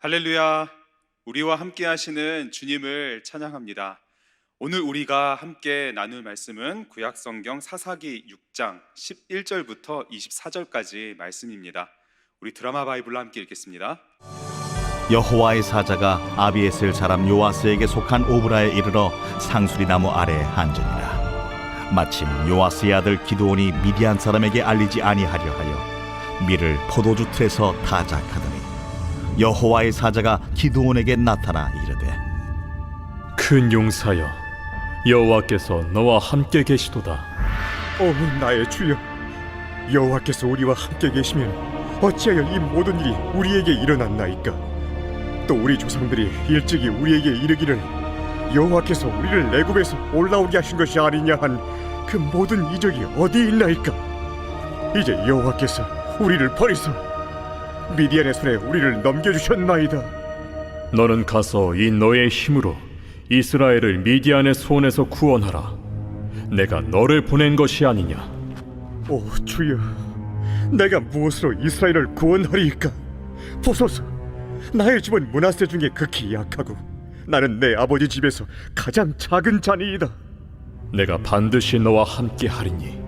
할렐루야. 우리와 함께 하시는 주님을 찬양합니다. 오늘 우리가 함께 나눌 말씀은 구약성경 사사기 6장 11절부터 24절까지 말씀입니다. 우리 드라마 바이블로 함께 읽겠습니다. 여호와의 사자가 아비에셀 사람 요아스에게 속한 오브라에 이르러 상수리 나무 아래에 앉으니라. 마침 요아스의 아들 기드온이 미디안 사람에게 알리지 아니하려 하여 밀을 포도주 틀에서 타작하더니 여호와의 사자가 기드온에게 나타나 이르되, 큰 용사여, 여호와께서 너와 함께 계시도다. 나의 주여, 여호와께서 우리와 함께 계시면 어찌하여 이 모든 일이 우리에게 일어났나이까? 또 우리 조상들이 일찍이 우리에게 이르기를 여호와께서 우리를 애굽에서 올라오게 하신 것이 아니냐 한 그 모든 이적이 어디 있나이까? 이제 여호와께서 우리를 버리소 미디안의 손에 우리를 넘겨주셨나이다. 너는 가서 이 너의 힘으로 이스라엘을 미디안의 손에서 구원하라. 내가 너를 보낸 것이 아니냐. 오 주여, 내가 무엇으로 이스라엘을 구원하리이까? 보소서, 나의 집은 므낫세 중에 극히 약하고 나는 내 아버지 집에서 가장 작은 자니이다. 내가 반드시 너와 함께 하리니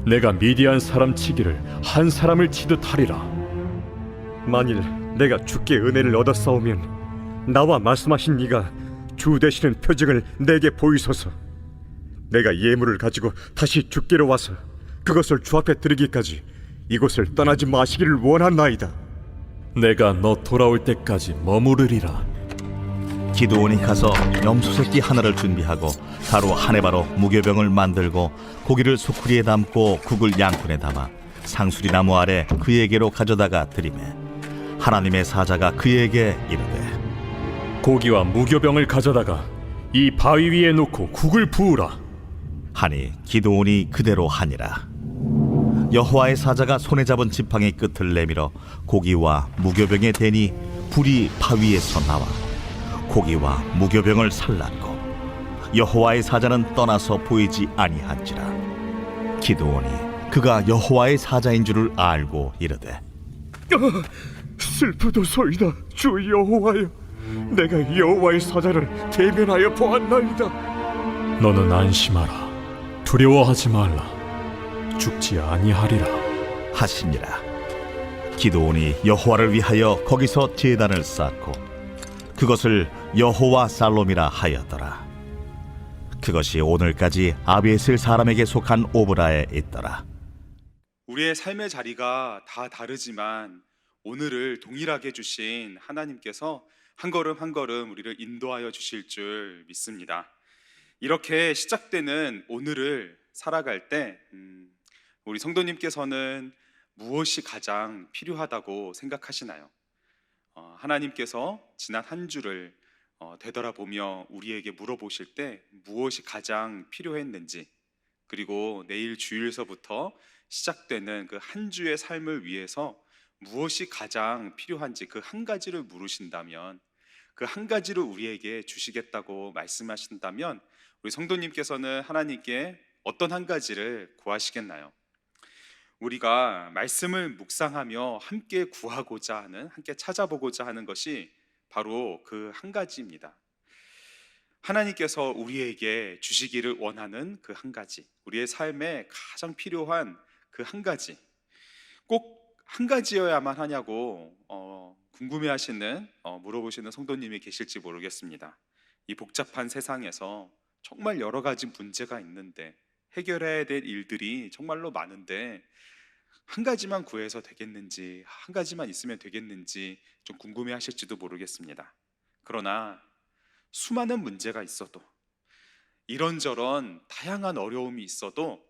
내가 미디안 사람 치기를 한 사람을 치듯 하리라. 만일 내가 주께 은혜를 얻었사오면 나와 말씀하신 이가 주 되시는 표징을 내게 보이소서. 내가 예물을 가지고 다시 주께로 와서 그것을 주 앞에 드리기까지 이곳을 떠나지 마시기를 원하나이다. 내가 너 돌아올 때까지 머무르리라. 기드온이 가서 염소 새끼 하나를 준비하고 가루 한 해바로 무교병을 만들고 고기를 소쿠리에 담고 국을 양푼에 담아 상수리 나무 아래 그에게로 가져다가 드리매 하나님의 사자가 그에게 이르되, 고기와 무교병을 가져다가 이 바위 위에 놓고 국을 부으라. 하니 기드온이 그대로 하니라. 여호와의 사자가 손에 잡은 지팡이 끝을 내밀어 고기와 무교병에 대니 불이 바위에서 나와 고기와 무교병을 살랐고 여호와의 사자는 떠나서 보이지 아니한지라. 기드온이 그가 여호와의 사자인 줄을 알고 이르되, 슬프도소이다 주 여호와여, 내가 여호와의 사자를 대면하여 보았나이다. 너는 안심하라. 두려워하지 말라. 죽지 아니하리라 하시니라. 기드온이 여호와를 위하여 거기서 제단을 쌓고 그것을 여호와 살롬이라 하였더라. 그것이 오늘까지 아비에셀 사람에게 속한 오브라에 있더라. 우리의 삶의 자리가 다 다르지만 오늘을 동일하게 주신 하나님께서 한 걸음 한 걸음 우리를 인도하여 주실 줄 믿습니다. 이렇게 시작되는 오늘을 살아갈 때 우리 성도님께서는 무엇이 가장 필요하다고 생각하시나요? 하나님께서 지난 한 주를 되돌아보며 우리에게 물어보실 때 무엇이 가장 필요했는지, 그리고 내일 주일서부터 시작되는 그 한 주의 삶을 위해서 무엇이 가장 필요한지 그 한 가지를 물으신다면, 그 한 가지를 우리에게 주시겠다고 말씀하신다면 우리 성도님께서는 하나님께 어떤 한 가지를 구하시겠나요? 우리가 말씀을 묵상하며 함께 구하고자 하는, 함께 찾아보고자 하는 것이 바로 그 한 가지입니다. 하나님께서 우리에게 주시기를 원하는 그 한 가지, 우리의 삶에 가장 필요한 그 한 가지, 꼭 한 가지여야만 하냐고 궁금해하시는, 물어보시는 성도님이 계실지 모르겠습니다. 이 복잡한 세상에서 정말 여러 가지 문제가 있는데, 해결해야 될 일들이 정말로 많은데 한 가지만 구해서 되겠는지, 한 가지만 있으면 되겠는지 좀 궁금해하실지도 모르겠습니다. 그러나 수많은 문제가 있어도, 이런저런 다양한 어려움이 있어도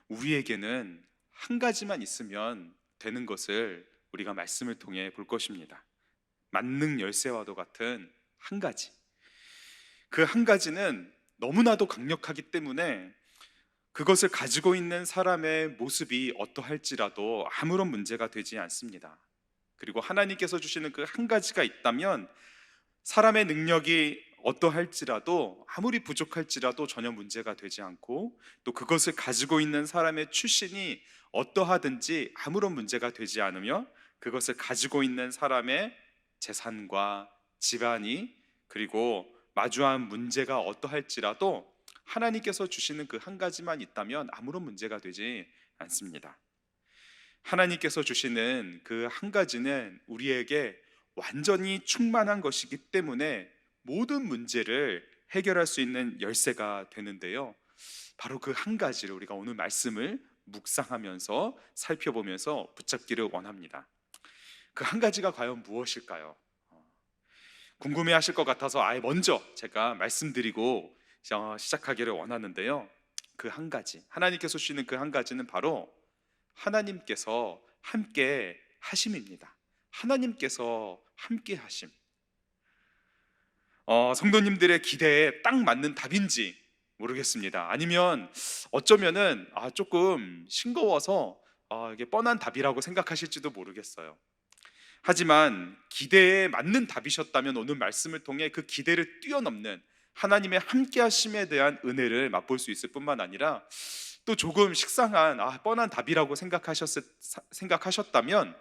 우리에게는 한 가지만 있으면 되는 것을 우리가 말씀을 통해 볼 것입니다. 만능 열쇠와도 같은 한 가지. 그 한 가지는 너무나도 강력하기 때문에 그것을 가지고 있는 사람의 모습이 어떠할지라도 아무런 문제가 되지 않습니다. 그리고 하나님께서 주시는 그 한 가지가 있다면 사람의 능력이 어떠할지라도, 아무리 부족할지라도 전혀 문제가 되지 않고, 또 그것을 가지고 있는 사람의 출신이 어떠하든지 아무런 문제가 되지 않으며, 그것을 가지고 있는 사람의 재산과 집안이 그리고 마주한 문제가 어떠할지라도 하나님께서 주시는 그 한 가지만 있다면 아무런 문제가 되지 않습니다. 하나님께서 주시는 그 한 가지는 우리에게 완전히 충만한 것이기 때문에 모든 문제를 해결할 수 있는 열쇠가 되는데요, 바로 그 한 가지를 우리가 오늘 말씀을 묵상하면서 살펴보면서 붙잡기를 원합니다. 그 한 가지가 과연 무엇일까요? 궁금해하실 것 같아서 아예 먼저 제가 말씀드리고 시작하기를 원하는데요, 그 한 가지, 하나님께서 주시는 그 한 가지는 바로 하나님께서 함께 하심입니다. 하나님께서 함께 하심. 성도님들의 기대에 딱 맞는 답인지 모르겠습니다. 아니면 어쩌면은 조금 싱거워서 이게 뻔한 답이라고 생각하실지도 모르겠어요. 하지만 기대에 맞는 답이셨다면 오늘 말씀을 통해 그 기대를 뛰어넘는 하나님의 함께하심에 대한 은혜를 맛볼 수 있을 뿐만 아니라 또 조금 식상한 뻔한 답이라고 생각하셨다면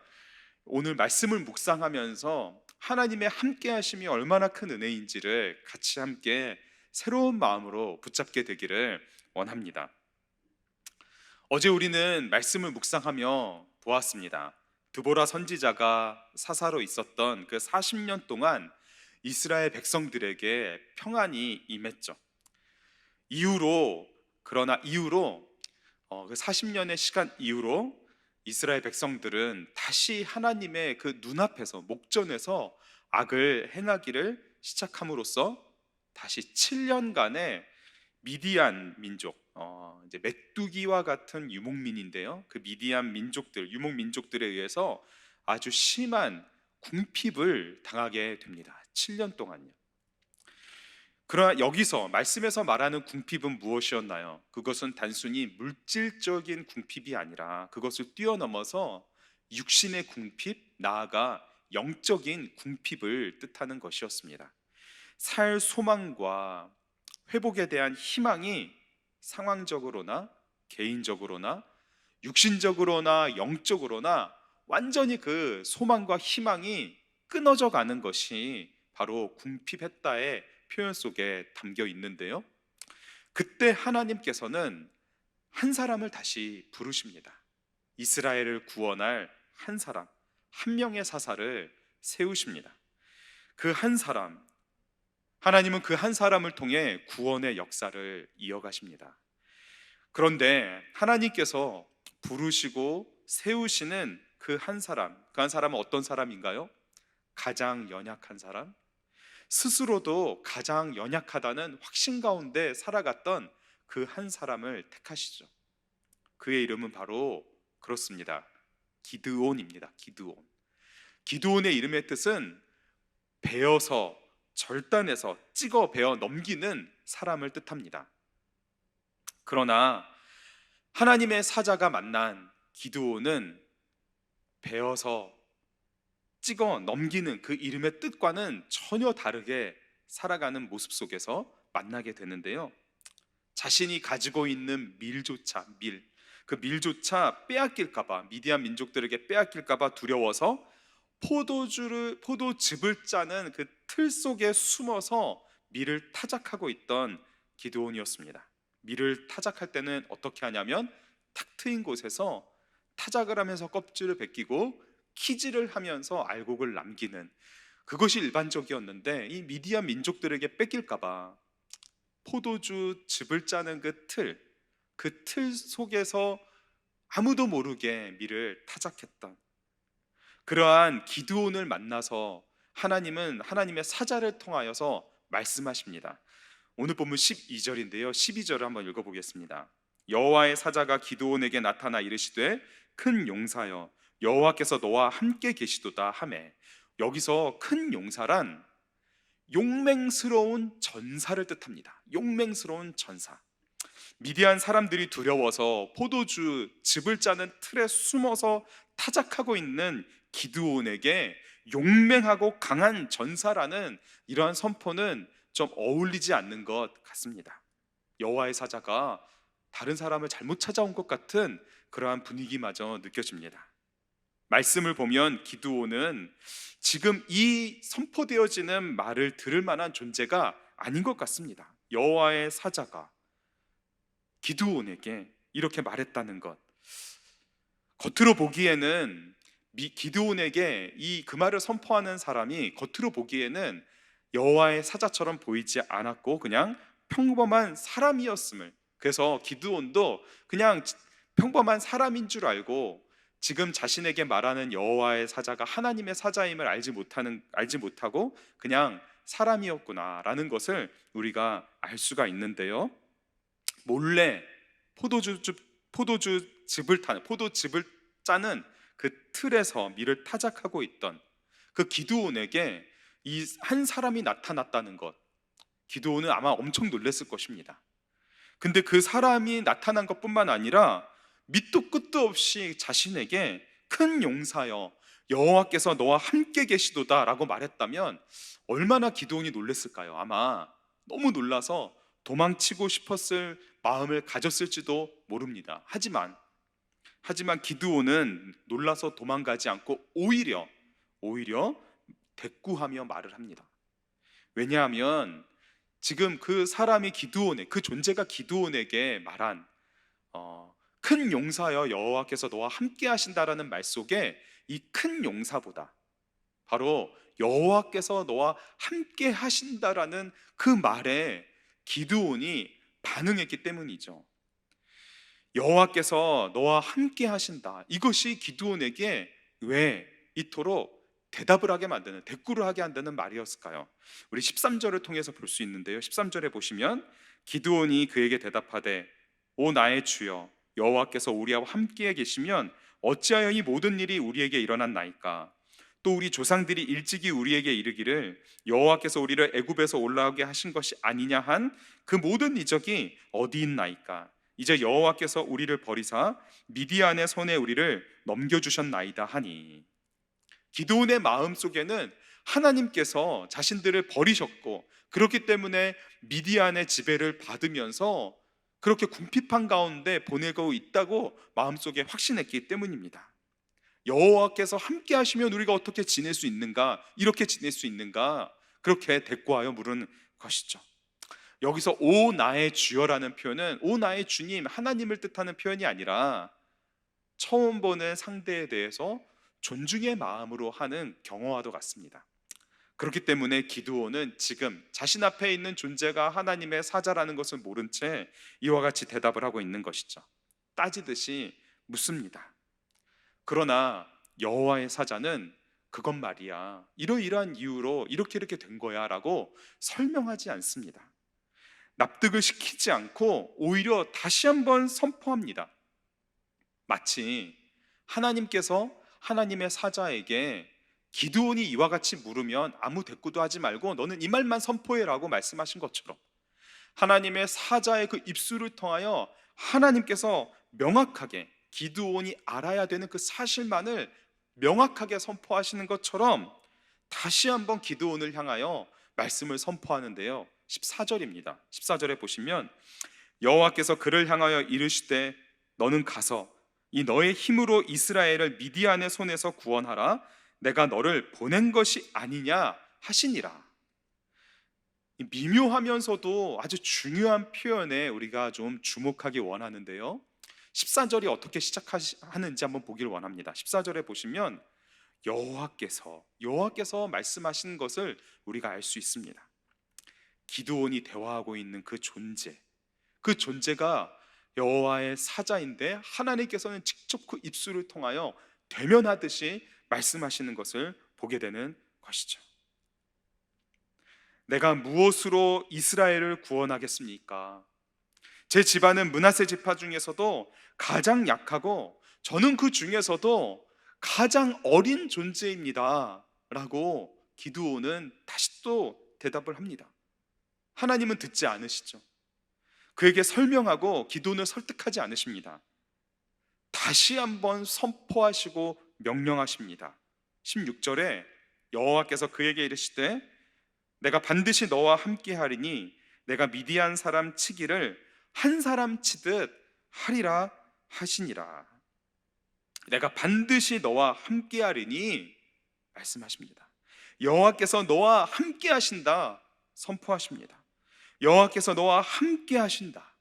오늘 말씀을 묵상하면서 하나님의 함께하심이 얼마나 큰 은혜인지를 같이 함께 새로운 마음으로 붙잡게 되기를 원합니다. 어제 우리는 말씀을 묵상하며 보았습니다. 드보라 선지자가 사사로 있었던 그 40년 동안 이스라엘 백성들에게 평안이 임했죠. 그러나 이후로 그 40년의 시간 이후로 이스라엘 백성들은 다시 하나님의 그 눈앞에서 목전에서 악을 행하기를 시작함으로써 다시 7년간의 미디안 민족, 이제 메뚜기와 같은 유목민인데요, 그 미디안 민족들, 유목 민족들에 의해서 아주 심한 궁핍을 당하게 됩니다. 7년 동안요. 그러나 여기서 말씀에서 말하는 궁핍은 무엇이었나요? 그것은 단순히 물질적인 궁핍이 아니라 그것을 뛰어넘어서 육신의 궁핍, 나아가 영적인 궁핍을 뜻하는 것이었습니다. 살 소망과 회복에 대한 희망이 상황적으로나 개인적으로나 육신적으로나 영적으로나 완전히 그 소망과 희망이 끊어져 가는 것이 바로 궁핍했다의 표현 속에 담겨 있는데요, 그때 하나님께서는 한 사람을 다시 부르십니다. 이스라엘을 구원할 한 사람, 한 명의 사사를 세우십니다. 그 한 사람, 하나님은 그 한 사람을 통해 구원의 역사를 이어가십니다. 그런데 하나님께서 부르시고 세우시는 그 한 사람은 어떤 사람인가요? 가장 연약한 사람, 스스로도 가장 연약하다는 확신 가운데 살아갔던 그 한 사람을 택하시죠. 그의 이름은 바로 그렇습니다. 기드온입니다. 기드온의 이름의 뜻은 베어서, 절단해서, 찍어 베어 넘기는 사람을 뜻합니다. 그러나 하나님의 사자가 만난 기드온은 베어서 찍어 넘기는 그 이름의 뜻과는 전혀 다르게 살아가는 모습 속에서 만나게 되는데요, 자신이 가지고 있는 그 밀조차 빼앗길까봐, 미디안 민족들에게 빼앗길까봐 두려워서 포도즙을 짜는 그 틀 속에 숨어서 밀을 타작하고 있던 기드온이었습니다. 밀을 타작할 때는 어떻게 하냐면 탁 트인 곳에서 타작을 하면서 껍질을 벗기고 키질을 하면서 알곡을 남기는, 그것이 일반적이었는데 이 미디안 민족들에게 뺏길까봐 포도즙을 짜는 그 틀 속에서 아무도 모르게 밀을 타작했던 그러한 기드온을 만나서 하나님은 하나님의 사자를 통하여서 말씀하십니다. 오늘 본문 12절인데요 12절을 한번 읽어보겠습니다. 여호와의 사자가 기드온에게 나타나 이르시되 큰 용사여, 여호와께서 너와 함께 계시도다 하매, 여기서 큰 용사란 용맹스러운 전사를 뜻합니다. 용맹스러운 전사. 미디안 사람들이 두려워서 포도즙을 짜는 틀에 숨어서 타작하고 있는 기드온에게 용맹하고 강한 전사라는 이러한 선포는 좀 어울리지 않는 것 같습니다. 여호와의 사자가 다른 사람을 잘못 찾아온 것 같은 그러한 분위기마저 느껴집니다. 말씀을 보면 기드온은 지금 이 선포되어지는 말을 들을 만한 존재가 아닌 것 같습니다. 여호와의 사자가 기드온에게 이렇게 말했다는 것, 겉으로 보기에는 기드온에게 그 말을 선포하는 사람이 겉으로 보기에는 여호와의 사자처럼 보이지 않았고 그냥 평범한 사람이었음을, 그래서 기드온도 그냥 평범한 사람인 줄 알고 지금 자신에게 말하는 여호와의 사자가 하나님의 사자임을 알지 못하고 그냥 사람이었구나라는 것을 우리가 알 수가 있는데요. 몰래 포도즙을 짜는 그 틀에서 밀을 타작하고 있던 그 기드온에게 이 한 사람이 나타났다는 것, 기드온은 아마 엄청 놀랐을 것입니다. 근데 그 사람이 나타난 것뿐만 아니라 밑도 끝도 없이 자신에게 큰 용사여 여호와께서 너와 함께 계시도다 라고 말했다면 얼마나 기드온이 놀랐을까요? 아마 너무 놀라서 도망치고 싶었을 마음을 가졌을지도 모릅니다. 하지만 기드온은 놀라서 도망가지 않고 오히려 대꾸하며 말을 합니다. 왜냐하면 지금 그 사람이 그 존재가 기드온에게 말한 큰 용사여 여호와께서 너와 함께 하신다라는 말 속에 이 큰 용사보다 바로 여호와께서 너와 함께 하신다라는 그 말에 기드온이 반응했기 때문이죠. 여호와께서 너와 함께 하신다, 이것이 기드온에게 왜 이토록 대답을 하게 만드는, 대꾸를 하게 한다는 말이었을까요? 우리 13절을 통해서 볼 수 있는데요. 13절에 보시면 기드온이 그에게 대답하되 오 나의 주여 여호와께서 우리와 함께 계시면 어찌하여 이 모든 일이 우리에게 일어났나이까? 또 우리 조상들이 일찍이 우리에게 이르기를 여호와께서 우리를 애굽에서 올라오게 하신 것이 아니냐 한 그 모든 이적이 어디 있나이까? 이제 여호와께서 우리를 버리사 미디안의 손에 우리를 넘겨주셨나이다 하니, 기드온의 마음속에는 하나님께서 자신들을 버리셨고 그렇기 때문에 미디안의 지배를 받으면서 그렇게 궁핍한 가운데 보내고 있다고 마음속에 확신했기 때문입니다. 여호와께서 함께 하시면 우리가 어떻게 지낼 수 있는가, 이렇게 지낼 수 있는가, 그렇게 대꾸하여 물은 것이죠. 여기서 오 나의 주여라는 표현은 오 나의 주님, 하나님을 뜻하는 표현이 아니라 처음 보는 상대에 대해서 존중의 마음으로 하는 경어와도 같습니다. 그렇기 때문에 기드온은 지금 자신 앞에 있는 존재가 하나님의 사자라는 것을 모른 채 이와 같이 대답을 하고 있는 것이죠. 따지듯이 묻습니다. 그러나 여호와의 사자는 그것 말이야, 이러이러한 이유로 이렇게 된 거야 라고 설명하지 않습니다. 납득을 시키지 않고 오히려 다시 한번 선포합니다. 마치 하나님께서 하나님의 사자에게 기드온이 이와 같이 물으면 아무 대꾸도 하지 말고 너는 이 말만 선포해라고 말씀하신 것처럼 하나님의 사자의 그 입술을 통하여 하나님께서 명확하게 기드온이 알아야 되는 그 사실만을 명확하게 선포하시는 것처럼 다시 한번 기드온을 향하여 말씀을 선포하는데요. 14절입니다. 14절에 보시면 여호와께서 그를 향하여 이르시되 너는 가서 이 너의 힘으로 이스라엘을 미디안의 손에서 구원하라, 내가 너를 보낸 것이 아니냐 하시니라. 미묘하면서도 아주 중요한 표현에 우리가 좀 주목하기 원하는데요. 14절이 어떻게 시작하는지 한번 보기를 원합니다. 14절에 보시면 여호와께서 말씀하시는 것을 우리가 알 수 있습니다. 기드온이 대화하고 있는 그 존재가 여호와의 사자인데 하나님께서는 직접 그 입술을 통하여 대면하듯이 말씀하시는 것을 보게 되는 것이죠. 내가 무엇으로 이스라엘을 구원하겠습니까? 제 집안은 므낫세 지파 중에서도 가장 약하고 저는 그 중에서도 가장 어린 존재입니다 라고 기드온은 다시 또 대답을 합니다. 하나님은 듣지 않으시죠. 그에게 설명하고 기드온을 설득하지 않으십니다. 다시 한번 선포하시고 명령하십니다. 16절에 여호와께서 그에게 이르시되 내가 반드시 너와 함께 하리니 내가 미디안 사람 치기를 한 사람 치듯 하리라 하시니라. 내가 반드시 너와 함께하리니 말씀하십니다. 여호와께서 너와 함께하신다 선포하십니다. 여호와께서 너와 함께하신다.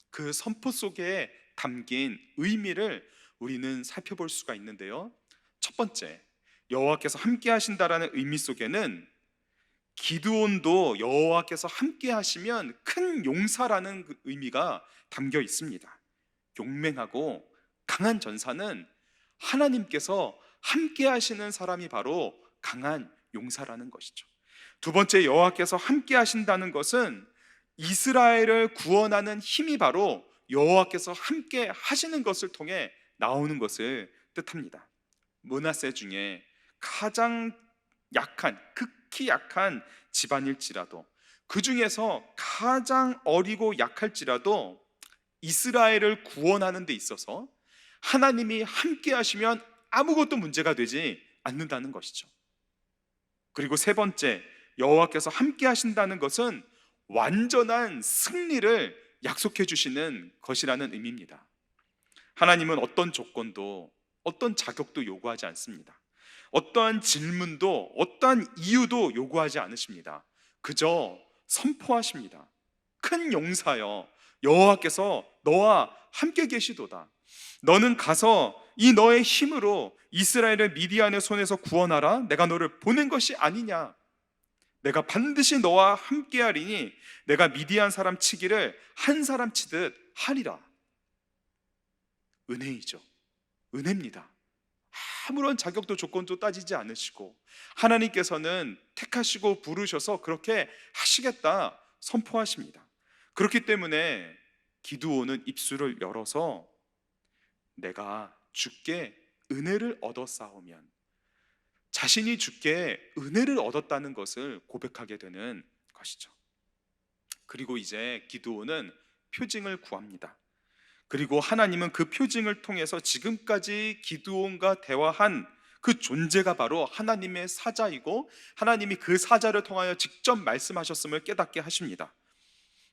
그 선포 속에 담긴 의미를 우리는 살펴볼 수가 있는데요. 첫 번째, 여호와께서 함께하신다라는 의미 속에는 기드온도 여호와께서 함께하시면 큰 용사라는 그 의미가 담겨 있습니다. 용맹하고 강한 전사는 하나님께서 함께하시는 사람이 바로 강한 용사라는 것이죠. 두 번째, 여호와께서 함께하신다는 것은 이스라엘을 구원하는 힘이 바로 여호와께서 함께 하시는 것을 통해 나오는 것을 뜻합니다. 므낫세 중에 가장 약한, 극히 약한 집안일지라도, 그 중에서 가장 어리고 약할지라도 이스라엘을 구원하는 데 있어서 하나님이 함께 하시면 아무것도 문제가 되지 않는다는 것이죠. 그리고 세 번째, 여호와께서 함께 하신다는 것은 완전한 승리를 약속해 주시는 것이라는 의미입니다. 하나님은 어떤 조건도 어떤 자격도 요구하지 않습니다. 어떠한 질문도 어떠한 이유도 요구하지 않으십니다. 그저 선포하십니다. 큰 용사여, 여호와께서 너와 함께 계시도다. 너는 가서 이 너의 힘으로 이스라엘을 미디안의 손에서 구원하라. 내가 너를 보낸 것이 아니냐. 내가 반드시 너와 함께하리니 내가 미디안 사람 치기를 한 사람 치듯 하리라. 은혜이죠. 은혜입니다. 아무런 자격도 조건도 따지지 않으시고 하나님께서는 택하시고 부르셔서 그렇게 하시겠다 선포하십니다. 그렇기 때문에 기드온은 입술을 열어서 내가 주께 은혜를 얻어 싸우면, 자신이 주께 은혜를 얻었다는 것을 고백하게 되는 것이죠. 그리고 이제 기드온은 표징을 구합니다. 그리고 하나님은 그 표징을 통해서 지금까지 기드온과 대화한 그 존재가 바로 하나님의 사자이고 하나님이 그 사자를 통하여 직접 말씀하셨음을 깨닫게 하십니다.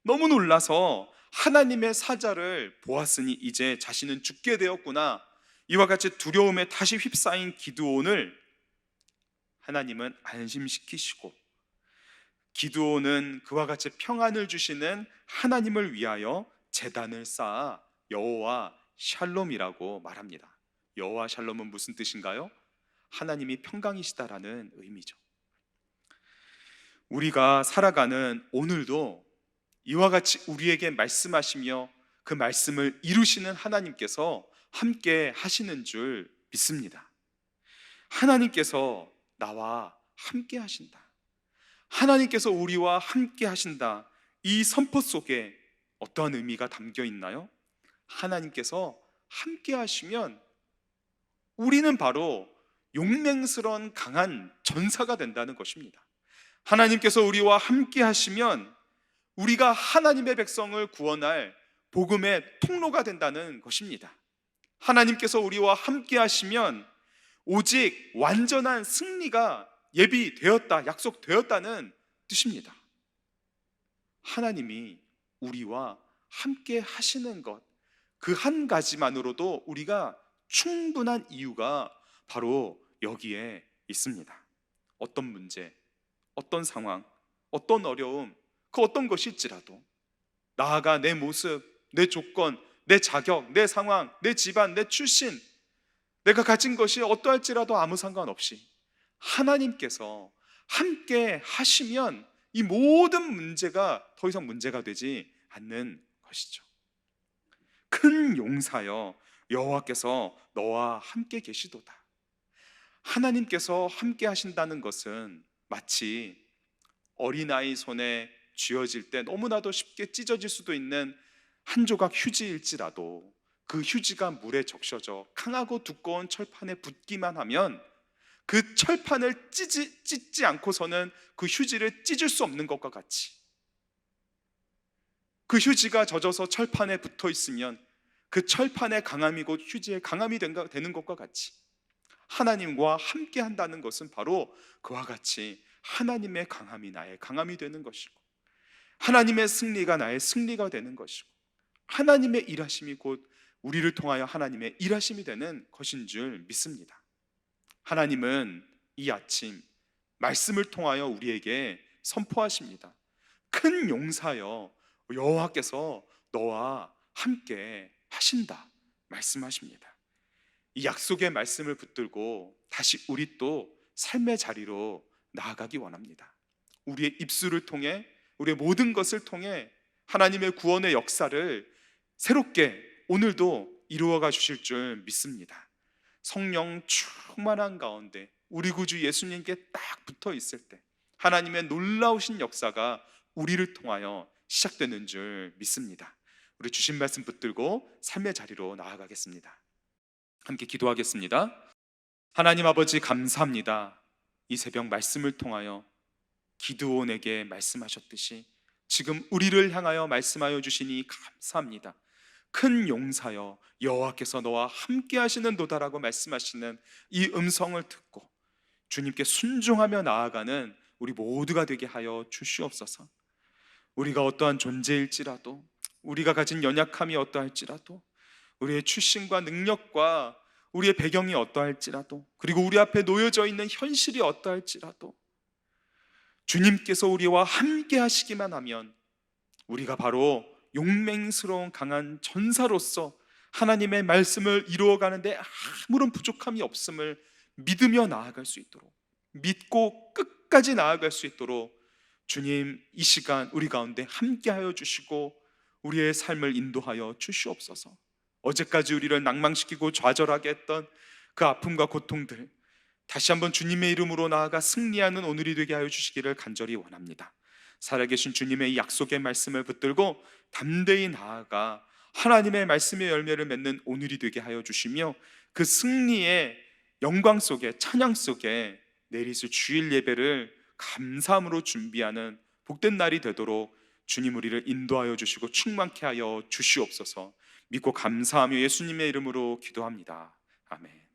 너무 놀라서 하나님의 사자를 보았으니 이제 자신은 죽게 되었구나, 이와 같이 두려움에 다시 휩싸인 기드온을 하나님은 안심시키시고, 기드온은 그와 같이 평안을 주시는 하나님을 위하여 제단을 쌓아 여호와 샬롬이라고 말합니다. 여호와 샬롬은 무슨 뜻인가요? 하나님이 평강이시다라는 의미죠. 우리가 살아가는 오늘도 이와 같이 우리에게 말씀하시며 그 말씀을 이루시는 하나님께서 함께 하시는 줄 믿습니다. 하나님께서 나와 함께 하신다, 하나님께서 우리와 함께 하신다, 이 선포 속에 어떠한 의미가 담겨 있나요? 하나님께서 함께 하시면 우리는 바로 용맹스러운 강한 전사가 된다는 것입니다. 하나님께서 우리와 함께 하시면 우리가 하나님의 백성을 구원할 복음의 통로가 된다는 것입니다. 하나님께서 우리와 함께 하시면 오직 완전한 승리가 예비되었다, 약속되었다는 뜻입니다. 하나님이 우리와 함께 하시는 것, 그 한 가지만으로도 우리가 충분한 이유가 바로 여기에 있습니다. 어떤 문제, 어떤 상황, 어떤 어려움, 그 어떤 것일지라도 나아가 내 모습, 내 조건, 내 자격, 내 상황, 내 집안, 내 출신, 내가 가진 것이 어떠할지라도 아무 상관없이 하나님께서 함께 하시면 이 모든 문제가 더 이상 문제가 되지 않는 것이죠. 큰 용사여, 여호와께서 너와 함께 계시도다. 하나님께서 함께 하신다는 것은 마치 어린아이 손에 쥐어질 때 너무나도 쉽게 찢어질 수도 있는 한 조각 휴지일지라도 그 휴지가 물에 적셔져 강하고 두꺼운 철판에 붙기만 하면 그 철판을 찢지 않고서는 그 휴지를 찢을 수 없는 것과 같이, 그 휴지가 젖어서 철판에 붙어 있으면 그 철판의 강함이 곧 휴지의 강함이 되는 것과 같이 하나님과 함께 한다는 것은 바로 그와 같이 하나님의 강함이 나의 강함이 되는 것이고 하나님의 승리가 나의 승리가 되는 것이고 하나님의 일하심이 곧 우리를 통하여 하나님의 일하심이 되는 것인 줄 믿습니다. 하나님은 이 아침 말씀을 통하여 우리에게 선포하십니다. 큰 용사여, 여호와께서 너와 함께 하신다 말씀하십니다. 이 약속의 말씀을 붙들고 다시 우리 또 삶의 자리로 나아가기 원합니다. 우리의 입술을 통해, 우리의 모든 것을 통해 하나님의 구원의 역사를 새롭게 오늘도 이루어가 주실 줄 믿습니다. 성령 충만한 가운데 우리 구주 예수님께 딱 붙어 있을 때 하나님의 놀라우신 역사가 우리를 통하여 시작되는 줄 믿습니다. 우리 주신 말씀 붙들고 삶의 자리로 나아가겠습니다. 함께 기도하겠습니다. 하나님 아버지, 감사합니다. 이 새벽 말씀을 통하여 기드온에게 말씀하셨듯이 지금 우리를 향하여 말씀하여 주시니 감사합니다. 큰 용사여, 여호와께서 너와 함께 하시는 도다라고 말씀하시는 이 음성을 듣고 주님께 순종하며 나아가는 우리 모두가 되게 하여 주시옵소서. 우리가 어떠한 존재일지라도, 우리가 가진 연약함이 어떠할지라도, 우리의 출신과 능력과 우리의 배경이 어떠할지라도, 그리고 우리 앞에 놓여져 있는 현실이 어떠할지라도 주님께서 우리와 함께 하시기만 하면 우리가 바로 용맹스러운 강한 전사로서 하나님의 말씀을 이루어가는데 아무런 부족함이 없음을 믿으며 나아갈 수 있도록, 믿고 끝까지 나아갈 수 있도록 주님 이 시간 우리 가운데 함께하여 주시고 우리의 삶을 인도하여 주시옵소서. 어제까지 우리를 낭망시키고 좌절하게 했던 그 아픔과 고통들 다시 한번 주님의 이름으로 나아가 승리하는 오늘이 되게 하여 주시기를 간절히 원합니다. 살아계신 주님의 이 약속의 말씀을 붙들고 담대히 나아가 하나님의 말씀의 열매를 맺는 오늘이 되게 하여 주시며 그 승리의 영광 속에, 찬양 속에 내일 있을 주일 예배를 감사함으로 준비하는 복된 날이 되도록 주님 우리를 인도하여 주시고 충만케 하여 주시옵소서. 믿고 감사하며 예수님의 이름으로 기도합니다. 아멘.